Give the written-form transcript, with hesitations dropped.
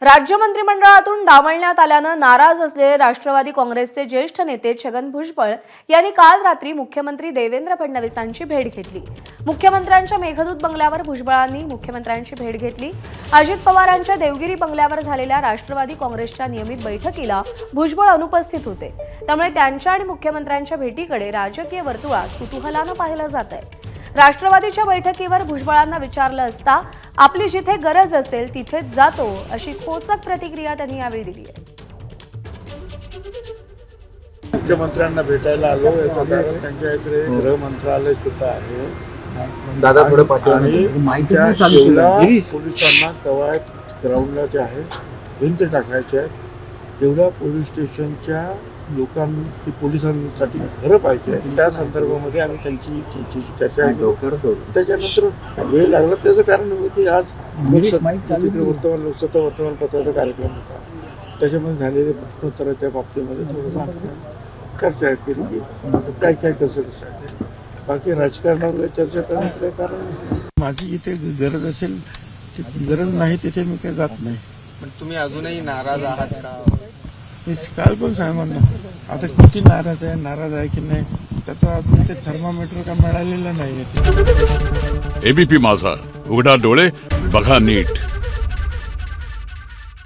राज्य मंत्रिमंडळातून डावलण्यात आल्यानं नाराज असलेले राष्ट्रवादी काँग्रेसचे ज्येष्ठ नेते छगन भुजबळ यांनी काल रात्री मुख्यमंत्री देवेंद्र फडणवीसांची भेट घेतली। मुख्यमंत्र्यांच्या मेघदूत बंगल्यावर भुजबळांनी मुख्यमंत्र्यांची भेट घेतली। अजित पवारांच्या देवगिरी बंगल्यावर झालेल्या राष्ट्रवादी काँग्रेसच्या नियमित बैठकीला भुजबळ अनुपस्थित होते। त्यामुळे त्यांच्या आणि मुख्यमंत्र्यांच्या भेटीकडे राजकीय वर्तुळात कुतूहलानं पाहिलं जात आहे। राष्ट्रवादीच्या बैठकीवर भुजबळांना विचारलं असता आपली जिथे गरज असेल तिथेच जातो अशी खोचक प्रतिक्रिया त्यांनी यावेळी दिली आहे। मुख्यमंत्र्यांना भेटायला आलो याचं कारण त्यांच्या इकडे गृह मंत्रालय सुद्धा आहे। दादा थोडं पाठवा त्या पोलिसांना कवायत ग्राउंडला जे आहे भिंत टाकायचे आहेत, जेवढ्या पोलीस स्टेशनच्या लोकांची पोलिसांसाठी घरं पाहिजे त्या संदर्भामध्ये आम्ही त्यांची चर्चा केली। त्याच्यानंतर वेळ लागला त्याचं कारण होतं की आज लोकसत्ता वर्तमानपत्राचा कार्यक्रम होता, त्याच्यामध्ये झालेल्या प्रश्नोत्तराच्या बाबतीमध्ये थोडंसं चर्चा केली की काय काय कसं आहे। बाकी राजकारणावर चर्चा करण्याचं काही कारण नाही। माझी जिथे गरज असेल गरज नाही तिथे मी काही जात नाही। पण तुम्ही अजूनही नाराज आहात का? मी काल पण सांगा आता किती नाराज आहे की नाही त्याचा अजून ते थर्मामीटर का मिळालेलं नाही। एबीपी माझा, उघडा डोळे बघा नीट।